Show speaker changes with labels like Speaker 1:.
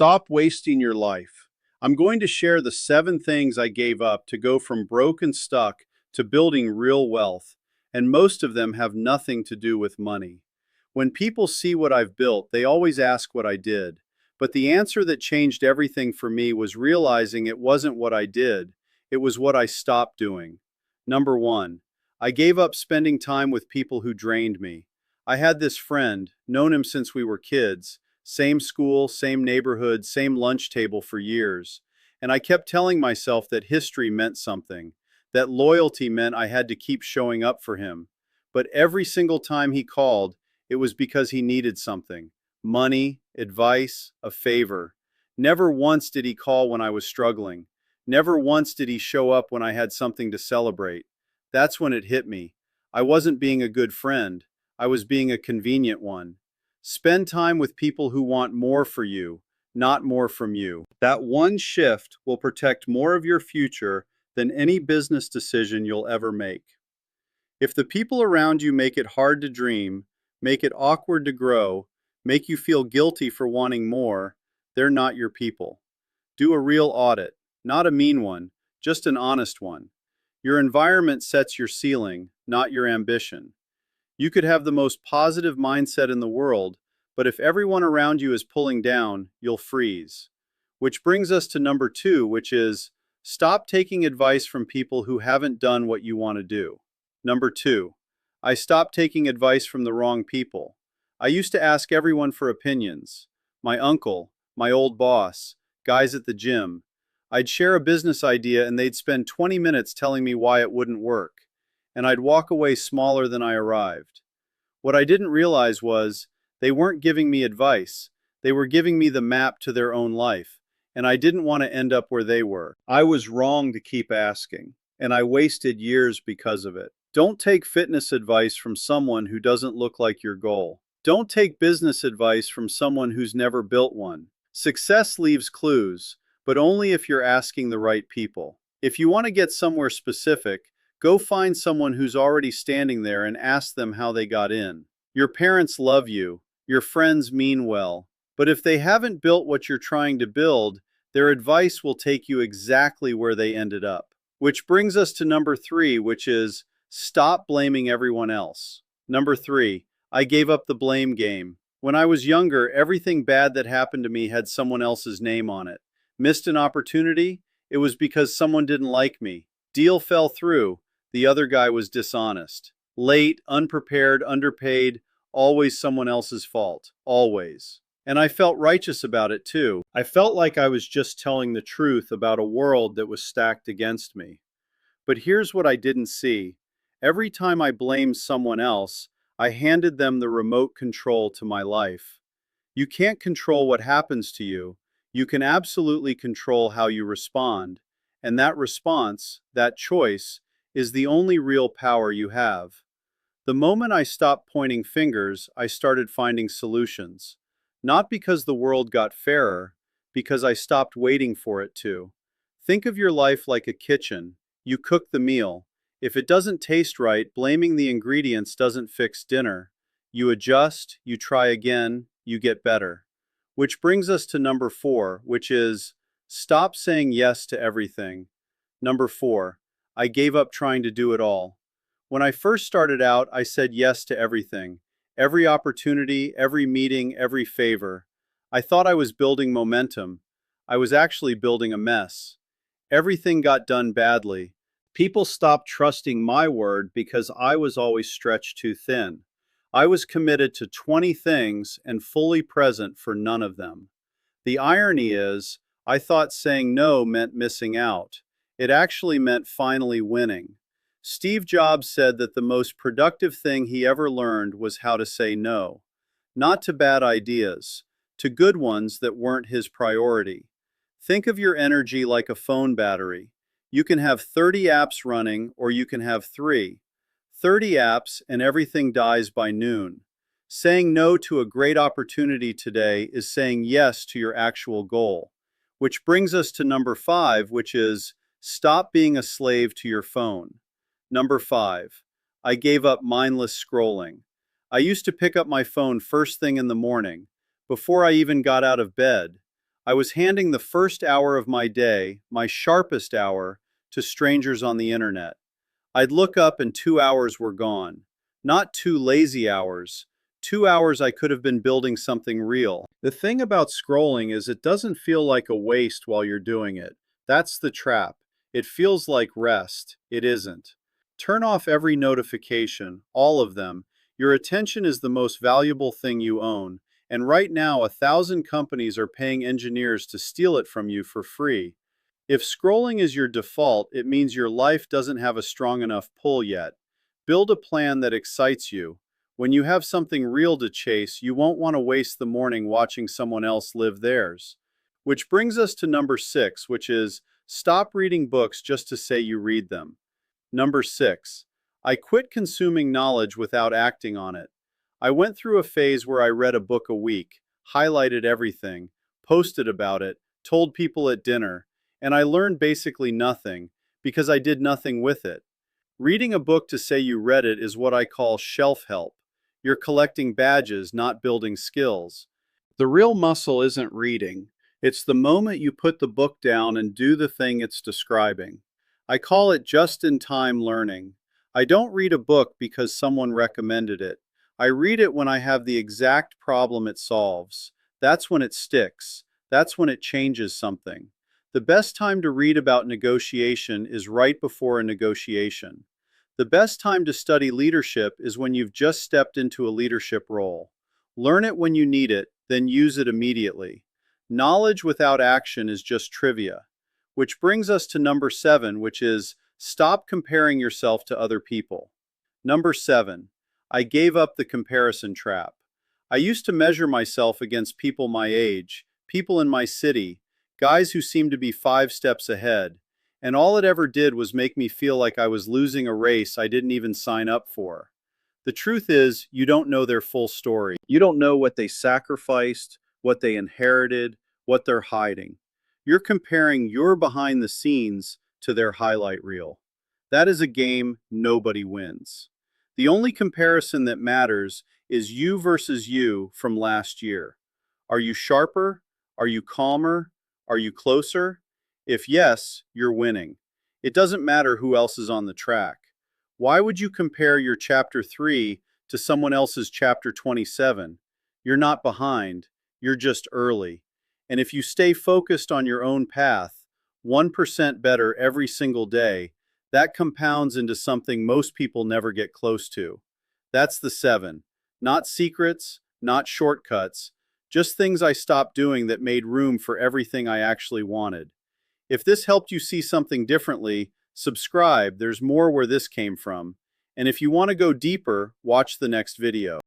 Speaker 1: Stop wasting your life. I'm going to share the 7 things I gave up to go from broke and stuck to building real wealth, and most of them have nothing to do with money. When people see what I've built, they always ask what I did. But the answer that changed everything for me was realizing it wasn't what I did, it was what I stopped doing. Number 1. I gave up spending time with people who drained me. I had this friend, known him since we were kids. Same school, same neighborhood, same lunch table for years. And I kept telling myself that history meant something, that loyalty meant I had to keep showing up for him. But every single time he called, it was because he needed something: money, advice, a favor. Never once did he call when I was struggling. Never once did he show up when I had something to celebrate. That's when it hit me. I wasn't being a good friend. I was being a convenient one. Spend time with people who want more for you, not more from you. That one shift will protect more of your future than any business decision you'll ever make. If the people around you make it hard to dream, make it awkward to grow, make you feel guilty for wanting more, they're not your people. Do a real audit, not a mean one, just an honest one. Your environment sets your ceiling, not your ambition. You could have the most positive mindset in the world, but if everyone around you is pulling down, you'll freeze. Which brings us to number 2, which is stop taking advice from people who haven't done what you want to do. Number 2, I stopped taking advice from the wrong people. I used to ask everyone for opinions. My uncle, my old boss, guys at the gym. I'd share a business idea and they'd spend 20 minutes telling me why it wouldn't work. And I'd walk away smaller than I arrived. What I didn't realize was they weren't giving me advice. They were giving me the map to their own life, and I didn't want to end up where they were. I was wrong to keep asking, and I wasted years because of it. Don't take fitness advice from someone who doesn't look like your goal. Don't take business advice from someone who's never built one. Success leaves clues, but only if you're asking the right people. If you want to get somewhere specific, go find someone who's already standing there and ask them how they got in. Your parents love you, your friends mean well, but if they haven't built what you're trying to build, their advice will take you exactly where they ended up. Which brings us to number 3, which is stop blaming everyone else. Number 3, I gave up the blame game. When I was younger, everything bad that happened to me had someone else's name on it. Missed an opportunity? It was because someone didn't like me. Deal fell through. The other guy was dishonest. Late, unprepared, underpaid, always someone else's fault. Always. And I felt righteous about it too. I felt like I was just telling the truth about a world that was stacked against me. But here's what I didn't see. Every time I blamed someone else, I handed them the remote control to my life. You can't control what happens to you. You can absolutely control how you respond. And that response, that choice, is the only real power you have. The moment I stopped pointing fingers, I started finding solutions. Not because the world got fairer, because I stopped waiting for it to. Think of your life like a kitchen. You cook the meal. If it doesn't taste right, blaming the ingredients doesn't fix dinner. You adjust, you try again, you get better. Which brings us to number 4, which is stop saying yes to everything. Number 4, I gave up trying to do it all. When I first started out, I said yes to everything. Every opportunity, every meeting, every favor. I thought I was building momentum. I was actually building a mess. Everything got done badly. People stopped trusting my word because I was always stretched too thin. I was committed to 20 things and fully present for none of them. The irony is, I thought saying no meant missing out. It actually meant finally winning. Steve Jobs said that the most productive thing he ever learned was how to say no. Not to bad ideas, to good ones that weren't his priority. Think of your energy like a phone battery. You can have 30 apps running, or you can have 3. 30 apps and everything dies by noon. Saying no to a great opportunity today is saying yes to your actual goal. Which brings us to number 5, which is stop being a slave to your phone. Number 5, I gave up mindless scrolling. I used to pick up my phone first thing in the morning, before I even got out of bed. I was handing the first hour of my day, my sharpest hour, to strangers on the internet. I'd look up and 2 hours were gone. Not 2 lazy hours, 2 hours I could have been building something real. The thing about scrolling is it doesn't feel like a waste while you're doing it. That's the trap. It feels like rest. It isn't. Turn off every notification, all of them. Your attention is the most valuable thing you own, and right now 1,000 companies are paying engineers to steal it from you for free. If scrolling is your default, it means your life doesn't have a strong enough pull yet. Build a plan that excites you. When you have something real to chase, you won't want to waste the morning watching someone else live theirs. Which brings us to number 6, which is stop reading books just to say you read them. Number 6. I quit consuming knowledge without acting on it. I went through a phase where I read a book a week, highlighted everything, posted about it, told people at dinner, and I learned basically nothing because I did nothing with it. Reading a book to say you read it is what I call shelf help. You're collecting badges, not building skills. The real muscle isn't reading. It's the moment you put the book down and do the thing it's describing. I call it just-in-time learning. I don't read a book because someone recommended it. I read it when I have the exact problem it solves. That's when it sticks. That's when it changes something. The best time to read about negotiation is right before a negotiation. The best time to study leadership is when you've just stepped into a leadership role. Learn it when you need it, then use it immediately. Knowledge without action is just trivia. Which brings us to number 7, which is stop comparing yourself to other people. Number 7. I gave up the comparison trap. I used to measure myself against people my age, people in my city, guys who seemed to be 5 steps ahead, and all it ever did was make me feel like I was losing a race I didn't even sign up for. The truth is, you don't know their full story. You don't know what they sacrificed, what they inherited, what they're hiding. You're comparing your behind the scenes to their highlight reel. That is a game nobody wins. The only comparison that matters is you versus you from last year. Are you sharper? Are you calmer? Are you closer? If yes, you're winning. It doesn't matter who else is on the track. Why would you compare your chapter 3 to someone else's chapter 27? You're not behind, you're just early. And if you stay focused on your own path, 1% better every single day, that compounds into something most people never get close to. That's the 7. Not secrets, not shortcuts, just things I stopped doing that made room for everything I actually wanted. If this helped you see something differently, subscribe, there's more where this came from. And if you want to go deeper, watch the next video.